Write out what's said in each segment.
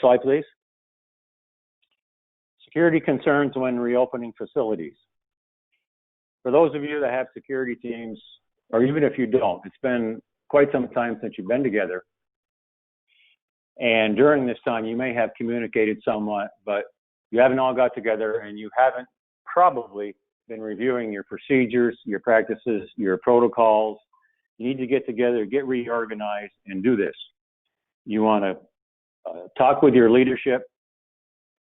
slide, please. Security concerns when reopening facilities. For those of you that have security teams, or even if you don't, it's been quite some time since you've been together. And during this time, you may have communicated somewhat, but you haven't all got together and you haven't probably been reviewing your procedures, your practices, your protocols. You need to get together, get reorganized, and do this. You want to talk with your leadership,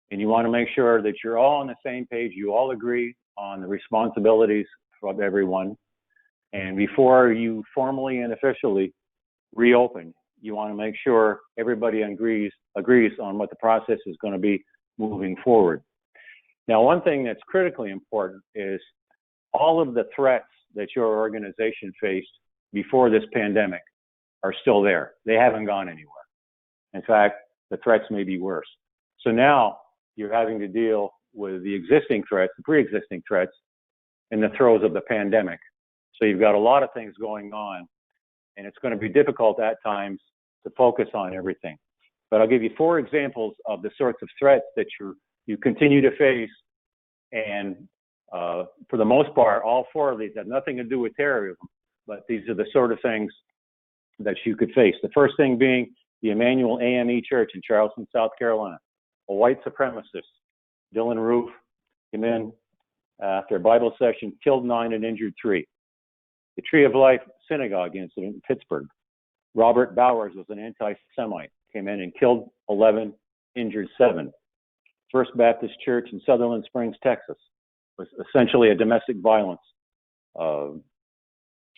and you want to make sure that you're all on the same page. You all agree on the responsibilities of everyone. And before you formally and officially reopen, you want to make sure everybody agrees on what the process is going to be moving forward. Now, one thing that's critically important is all of the threats that your organization faced before this pandemic are still there. They haven't gone anywhere. In fact, the threats may be worse. So now you're having to deal with the existing threats, the pre-existing threats, in the throes of the pandemic. So you've got a lot of things going on, and it's going to be difficult at times to focus on everything. But I'll give you 4 examples of the sorts of threats that you continue to face. And for the most part, all 4 of these have nothing to do with terrorism, but these are the sort of things that you could face. The first thing being the Emmanuel AME Church in Charleston, South Carolina. A white supremacist, Dylan Roof, came in after a Bible session, killed 9 and injured 3. The Tree of Life Synagogue incident in Pittsburgh. Robert Bowers was an anti-Semite, came in and killed 11, injured 7. First Baptist Church in Sutherland Springs, Texas, was essentially a domestic violence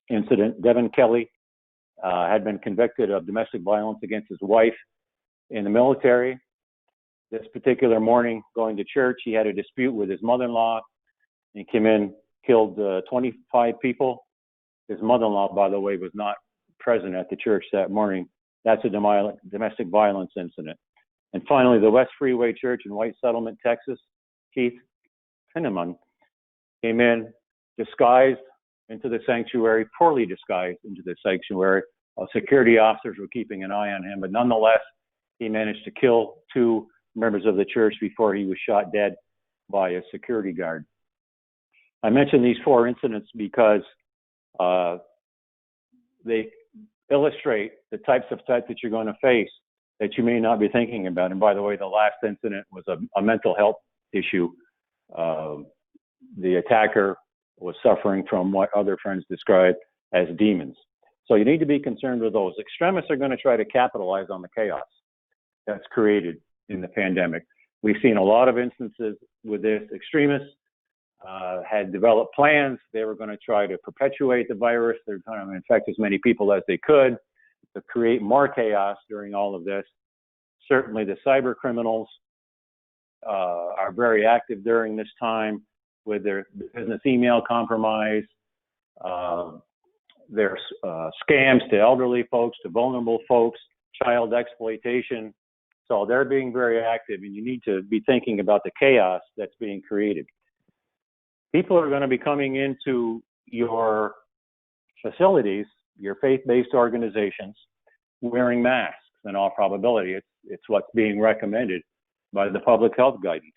incident. Devin Kelly had been convicted of domestic violence against his wife in the military. This particular morning, going to church, he had a dispute with his mother-in-law. He came in, killed 25 people. His mother-in-law, by the way, was not present at the church that morning. That's a domestic violence incident. And finally, the West Freeway Church in White Settlement, Texas, Keith Kinnaman came in disguised into the sanctuary, poorly disguised into the sanctuary. Security officers were keeping an eye on him, but nonetheless, he managed to kill 2 members of the church before he was shot dead by a security guard. I mention these 4 incidents because they illustrate the types of threats that you're going to face that you may not be thinking about. And by the way, the last incident was a mental health issue. The attacker was suffering from what other friends described as demons. So you need to be concerned with those. Extremists are going to try to capitalize on the chaos that's created in the pandemic. We've seen a lot of instances with this. Extremists had developed plans. They were going to try to perpetuate the virus. They're trying to infect as many people as they could to create more chaos during all of this. Certainly the cyber criminals are very active during this time with their business email compromise, their scams to elderly folks, to vulnerable folks, child exploitation. So they're being very active, and you need to be thinking about the chaos that's being created. People are going to be coming into your facilities, your faith-based organizations, wearing masks in all probability. It's what's being recommended by the public health guidance.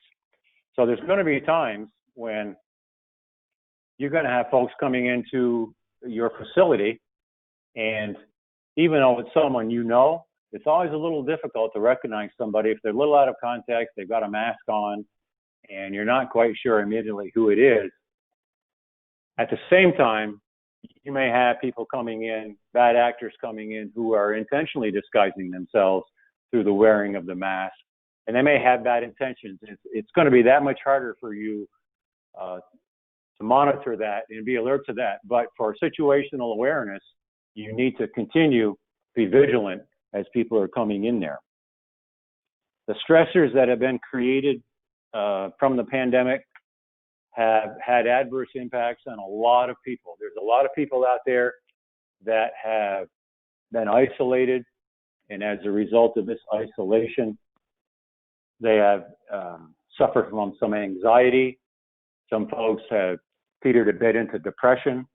So there's going to be times when you're going to have folks coming into your facility, and even though it's someone you know, it's always a little difficult to recognize somebody if they're a little out of context, they've got a mask on, and you're not quite sure immediately who it is. At the same time, you may have people coming in, bad actors coming in, who are intentionally disguising themselves through the wearing of the mask, and they may have bad intentions. It's going to be that much harder for you to monitor that and be alert to that. But for situational awareness, you need to continue to be vigilant as people are coming in there. The stressors that have been created from the pandemic have had adverse impacts on a lot of people. There's a lot of people out there that have been isolated, and as a result of this isolation, they have suffered from some anxiety. Some folks have petered a bit into depression,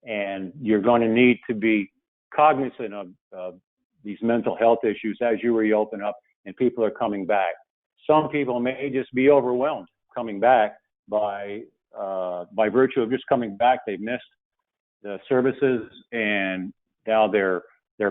and you're going to need to be cognizant of these mental health issues as you reopen up and people are coming back. Some people may just be overwhelmed coming back by virtue of just coming back. They've missed the services, and now they're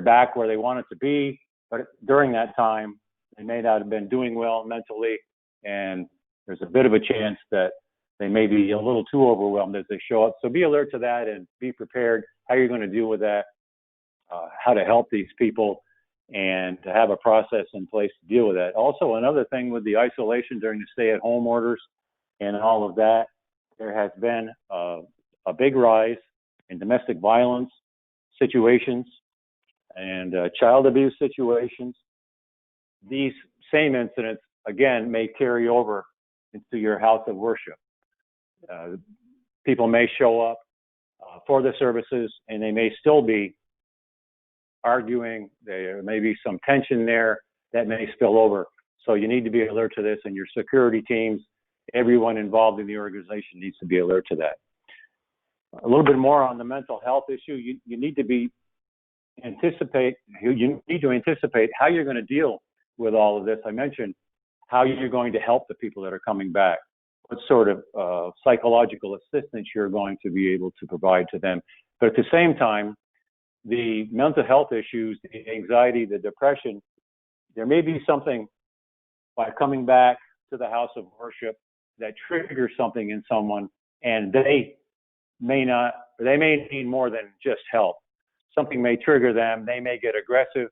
back where they wanted to be. But during that time, they may not have been doing well mentally, and there's a bit of a chance that they may be a little too overwhelmed as they show up. So be alert to that and be prepared how you're going to deal with that, how to help these people, and to have a process in place to deal with that. Also, another thing with the isolation during the stay-at-home orders and all of that, there has been a big rise in domestic violence situations and child abuse situations. These same incidents, again, may carry over into your house of worship. People may show up for the services, and they may still be arguing. There may be some tension there that may spill over. So you need to be alert to this, and your security teams, everyone involved in the organization needs to be alert to that. A little bit more on the mental health issue. You need to anticipate how you're going to deal with all of this. I mentioned how you're going to help the people that are coming back, what sort of psychological assistance you're going to be able to provide to them. But at the same time, the mental health issues, the anxiety, the depression, there may be something by coming back to the house of worship that triggers something in someone, and they may need more than just help. Something may trigger them. They may get aggressive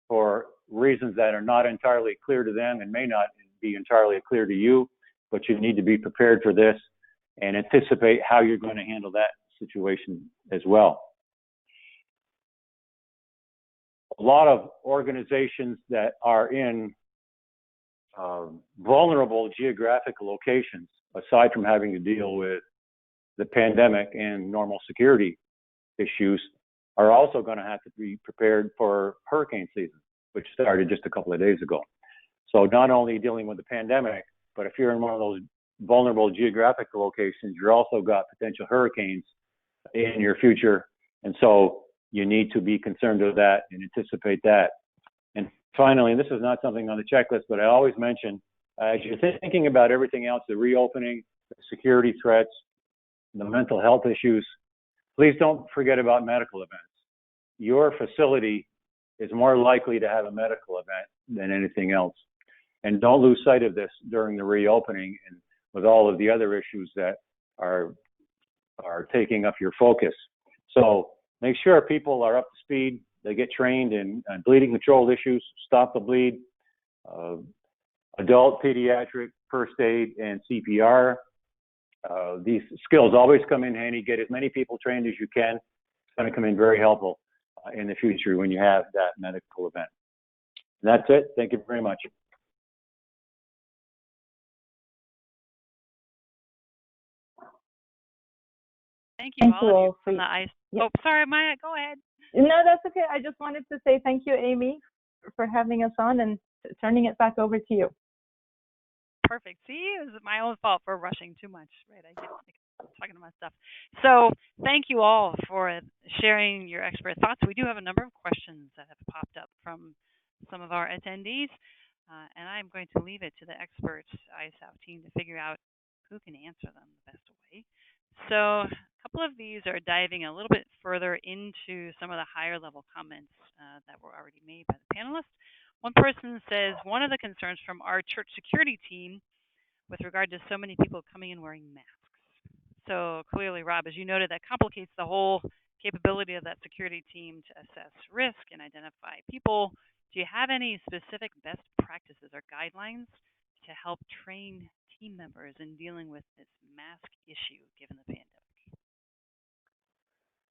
for reasons that are not entirely clear to them and may not be entirely clear to you, but you need to be prepared for this and anticipate how you're going to handle that situation as well. A lot of organizations that are in vulnerable geographic locations, aside from having to deal with the pandemic and normal security issues, are also going to have to be prepared for hurricane season, which started just a couple of days ago. So not only dealing with the pandemic, but if you're in one of those vulnerable geographic locations, you're also got potential hurricanes in your future. And so you need to be concerned with that and anticipate that. And finally, and this is not something on the checklist, but I always mention, as you're thinking about everything else, the reopening, the security threats, the mental health issues, please don't forget about medical events. Your facility is more likely to have a medical event than anything else. And don't lose sight of this during the reopening and with all of the other issues that are taking up your focus. So make sure people are up to speed. They get trained in bleeding control issues, stop the bleed, adult, pediatric, first aid, and CPR. These skills always come in handy. Get as many people trained as you can. It's going to come in very helpful in the future when you have that medical event. And that's it. Thank you very much. Thank you all of you from the ISAO. Yep. Oh, sorry, Maya, go ahead. No, that's okay. I just wanted to say thank you, Amy, for having us on and turning it back over to you. Perfect. See, it was my own fault for rushing too much, right? I get talking to my stuff. So thank you all for sharing your expert thoughts. We do have a number of questions that have popped up from some of our attendees, and I'm going to leave it to the expert ISAO team to figure out who can answer them the best way. So a couple of these are diving a little bit further into some of the higher level comments that were already made by the panelists. One person says, one of the concerns from our church security team with regard to so many people coming in wearing masks. So clearly, Rob, as you noted, that complicates the whole capability of that security team to assess risk and identify people. Do you have any specific best practices or guidelines to help train team members in dealing with this mask issue given the pandemic?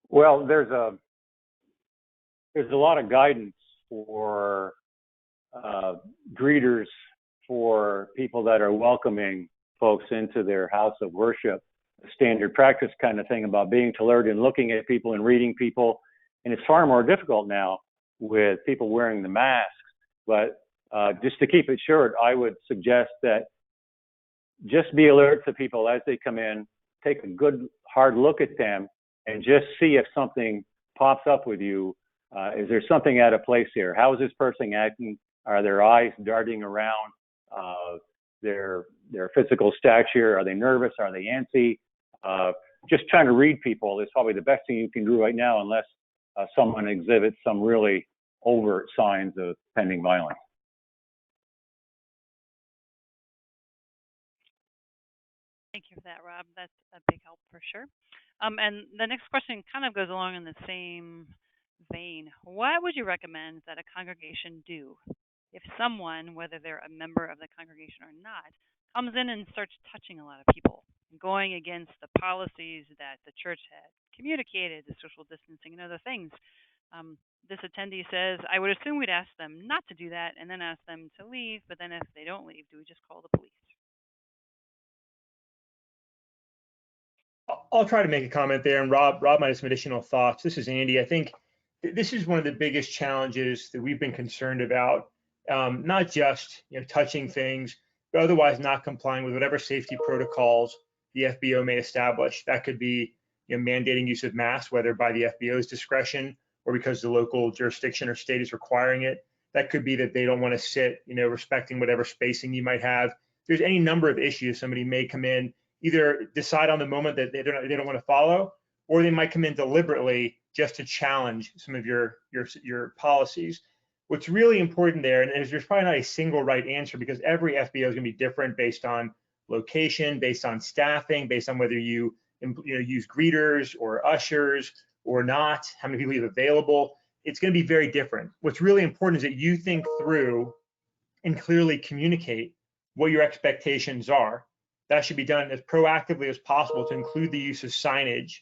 Well, there's a lot of guidance for greeters, for people that are welcoming folks into their house of worship, the standard practice kind of thing about being alert and looking at people and reading people. And it's far more difficult now with people wearing the masks. But just to keep it short, I would suggest that just be alert to people as they come in, take a good hard look at them, and just see if something pops up with you. Is there something out of place here? How is this person acting? Are their eyes darting around? Their physical stature? Are they nervous? Are they antsy? Just trying to read people is probably the best thing you can do right now, unless someone exhibits some really overt signs of pending violence. Thank you for that, Rob. That's a big help for sure. And the next question kind of goes along in the same vein. What would you recommend that a congregation do if someone, whether they're a member of the congregation or not, comes in and starts touching a lot of people, going against the policies that the church had communicated, the social distancing and other things? This attendee says, I would assume we'd ask them not to do that and then ask them to leave, but then if they don't leave, do we just call the police? I'll try to make a comment there, and Rob might have some additional thoughts. This is Andy. I think this is one of the biggest challenges that we've been concerned about, not just touching things, but otherwise not complying with whatever safety protocols the FBO may establish. That could be mandating use of masks, whether by the FBO's discretion or because the local jurisdiction or state is requiring it. That could be that they don't want to sit, respecting whatever spacing you might have. There's any number of issues. Somebody may come in, either decide on the moment that they don't want to follow, or they might come in deliberately just to challenge some of your policies. What's really important there, and there's probably not a single right answer, because every FBO is going to be different based on location, based on staffing, based on whether you use greeters or ushers or not, how many people you have available. It's going to be very different. What's really important is that you think through and clearly communicate what your expectations are. That should be done as proactively as possible to include the use of signage.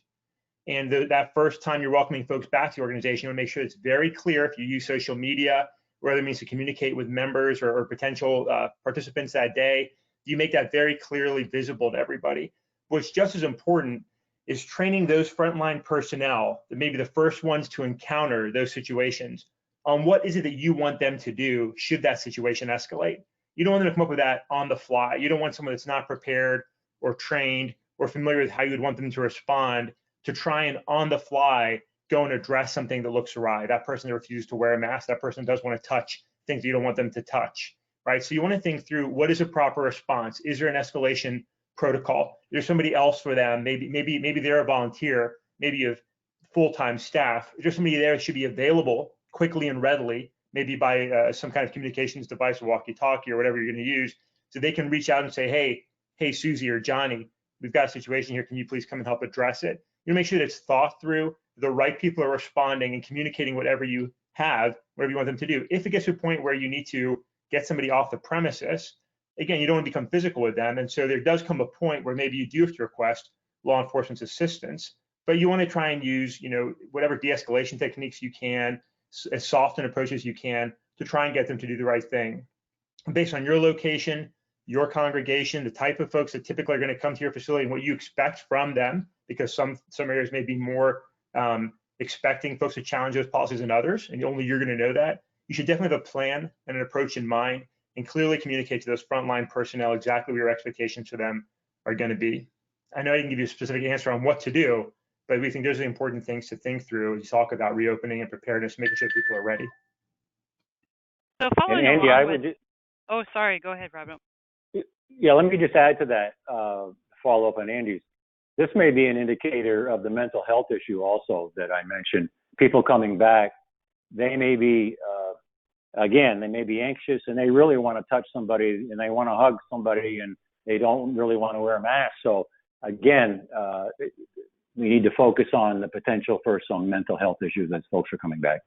And that first time you're welcoming folks back to the organization, you want to make sure it's very clear if you use social media, or other means to communicate with members or potential participants that day. You make that very clearly visible to everybody. What's just as important is training those frontline personnel that may be the first ones to encounter those situations on what is it that you want them to do should that situation escalate. You don't want them to come up with that on the fly. You don't want someone that's not prepared or trained or familiar with how you would want them to respond to try and on the fly go and address something that looks awry. That person that refused to wear a mask, that person does want to touch things you don't want them to touch, right? So you want to think through, what is a proper response? Is there an escalation protocol? There's somebody else for them. Maybe they're a volunteer. Maybe you have full-time staff. There's somebody there that should be available quickly and readily, maybe by some kind of communications device, walkie-talkie or whatever you're going to use, so they can reach out and say, hey, Susie or Johnny, we've got a situation here. Can you please come and help address it? You make sure that it's thought through. The right people are responding and communicating whatever you have, whatever you want them to do. If it gets to a point where you need to get somebody off the premises, again, you don't want to become physical with them. And so there does come a point where maybe you do have to request law enforcement's assistance, but you want to try and use, whatever de-escalation techniques you can, as soft an approach as you can, to try and get them to do the right thing. Based on your location, your congregation, the type of folks that typically are going to come to your facility and what you expect from them, because some areas may be more expecting folks to challenge those policies than others, and only you're going to know that. You should definitely have a plan and an approach in mind and clearly communicate to those frontline personnel exactly what your expectations for them are going to be. I know I didn't give you a specific answer on what to do, but we think those are the important things to think through as you talk about reopening and preparedness, making sure people are ready. So following and Andy, along with, oh, sorry, go ahead, Rob. Yeah, let me just add to that, follow up on Andy's. This may be an indicator of the mental health issue also that I mentioned. People coming back, they may be, again, they may be anxious and they really want to touch somebody and they want to hug somebody and they don't really want to wear a mask. So again, we need to focus on the potential for some mental health issues as folks are coming back.